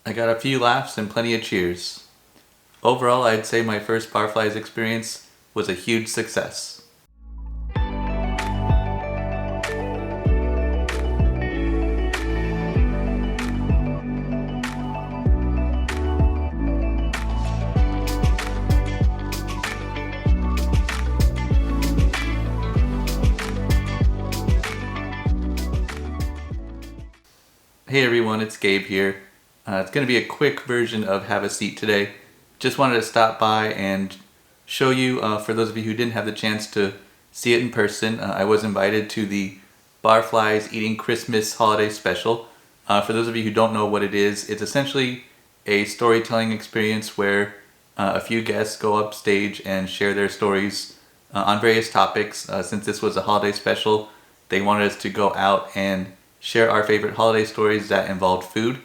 I got a few laughs and plenty of cheers. Overall, I'd say my first Barflies experience was a huge success. Hey everyone, it's Gabe here. It's going to be a quick version of Have a Seat today. Just wanted to stop by and show you, for those of you who didn't have the chance to see it in person, I was invited to the Barflies Eating Christmas Holiday Special. For those of you who don't know what it is, it's essentially a storytelling experience where a few guests go up stage and share their stories on various topics. Since this was a holiday special, they wanted us to go out and share our favorite holiday stories that involved food.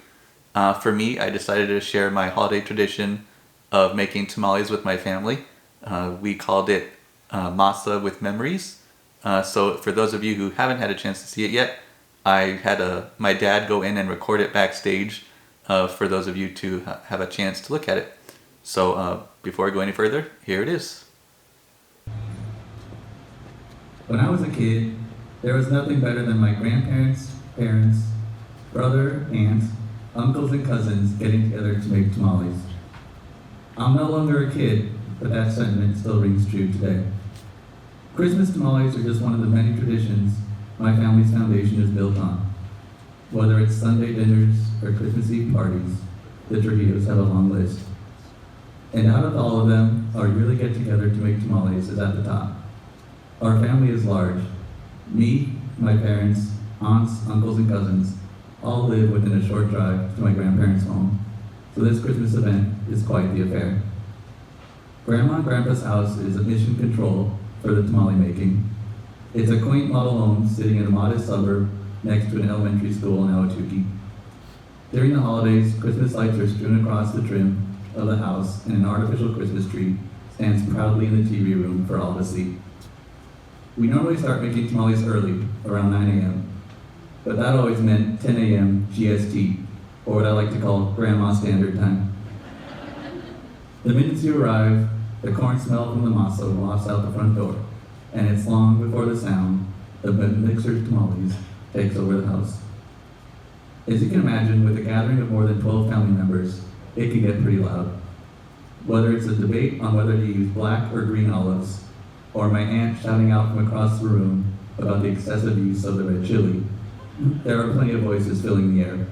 For me, I decided to share my holiday tradition of making tamales with my family. We called it Masa with Memories. So for those of you who haven't had a chance to see it yet, I had my dad go in and record it backstage for those of you to have a chance to look at it. So before I go any further, here it is. When I was a kid, there was nothing better than my grandparents, parents, brother, aunt, uncles, and cousins getting together to make tamales. I'm no longer a kid, but that sentiment still rings true today. Christmas tamales are just one of the many traditions my family's foundation is built on. Whether it's Sunday dinners or Christmas Eve parties, the Trujillos have a long list. And out of all of them, our yearly get-together to make tamales is at the top. Our family is large. Me, my parents, aunts, uncles, and cousins all live within a short drive to my grandparents' home, so this Christmas event is quite the affair. Grandma and Grandpa's house is a mission control for the tamale making. It's a quaint model home sitting in a modest suburb next to an elementary school in Ahwatukee. During the holidays, Christmas lights are strewn across the trim of the house, and an artificial Christmas tree stands proudly in the TV room for all to see. We normally start making tamales early, around 9 a.m., but that always meant 10 a.m. GST, or what I like to call Grandma Standard Time. The minute you arrive, the corn smell from the masa wafts out the front door, and it's long before the sound of the mixer's tamales takes over the house. As you can imagine, with a gathering of more than 12 family members, it can get pretty loud. Whether it's a debate on whether to use black or green olives, or my aunt shouting out from across the room about the excessive use of the red chili, there are plenty of voices filling the air.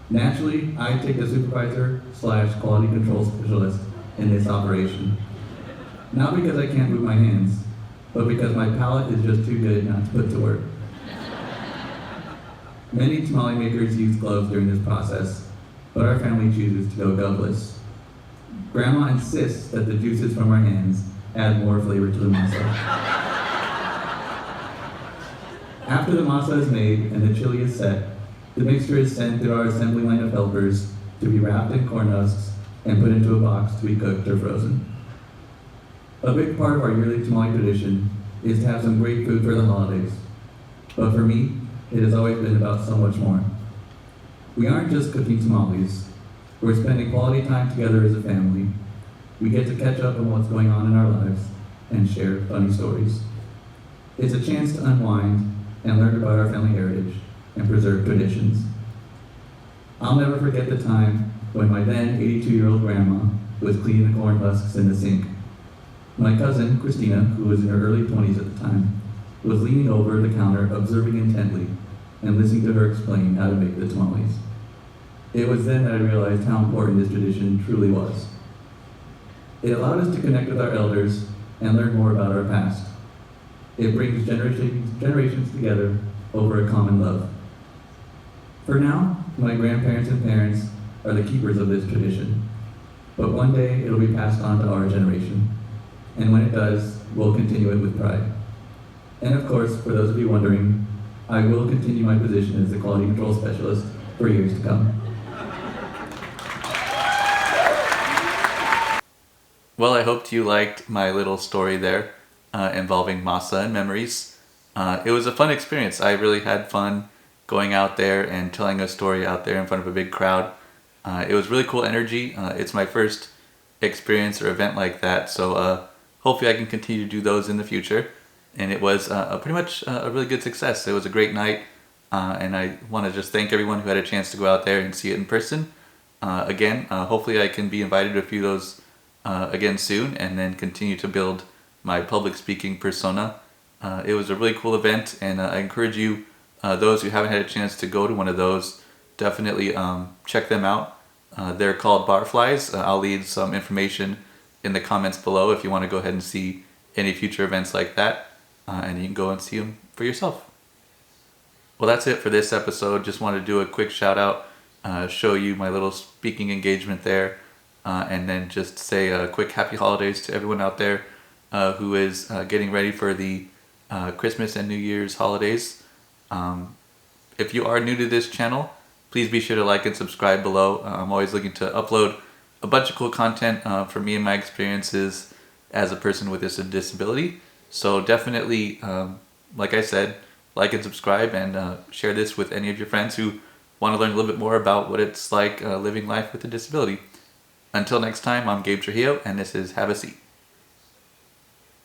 Naturally, I take the supervisor/quality control specialist in this operation. Not because I can't move my hands, but because my palate is just too good not to put to work. Many tamale makers use gloves during this process, but our family chooses to go gloveless. Grandma insists that the juices from our hands add more flavor to the masa. After the masa is made and the chili is set, the mixture is sent through our assembly line of helpers to be wrapped in corn husks and put into a box to be cooked or frozen. A big part of our yearly tamale tradition is to have some great food for the holidays. But for me, it has always been about so much more. We aren't just cooking tamales. We're spending quality time together as a family. We get to catch up on what's going on in our lives and share funny stories. It's a chance to unwind and learn about our family heritage and preserve traditions. I'll never forget the time when my then 82-year-old grandma was cleaning the corn husks in the sink. My cousin, Christina, who was in her early 20s at the time, was leaning over the counter observing intently and listening to her explain how to make the tamales. It was then that I realized how important this tradition truly was. It allowed us to connect with our elders and learn more about our past. It brings generations together over a common love. For now, my grandparents and parents are the keepers of this tradition, but one day it'll be passed on to our generation, and when it does, we'll continue it with pride. And of course, for those of you wondering, I will continue my position as the quality control specialist for years to come. Well, I hoped you liked my little story there involving masa and memories. It was a fun experience. I really had fun going out there and telling a story out there in front of a big crowd. It was really cool energy. It's my first experience or event like that, so hopefully I can continue to do those in the future. And it was pretty much a really good success. It was a great night, and I want to just thank everyone who had a chance to go out there and see it in person. Again, hopefully I can be invited to a few of those again soon, and then continue to build my public speaking persona. It was a really cool event, and I encourage you, those who haven't had a chance to go to one of those, definitely check them out. They're called Barflies. I'll leave some information in the comments below if you want to go ahead and see any future events like that, and you can go and see them for yourself. Well, that's it for this episode. Just wanted to do a quick shout out, show you my little speaking engagement there, and then just say a quick happy holidays to everyone out there who is getting ready for the Christmas and New Year's holidays. If you are new to this channel, please be sure to like and subscribe below. I'm always looking to upload a bunch of cool content for me and my experiences as a person with this disability. So definitely, like I said, like and subscribe, and share this with any of your friends who want to learn a little bit more about what it's like living life with a disability. Until next time, I'm Gabe Trujillo, and this is Have a Seat.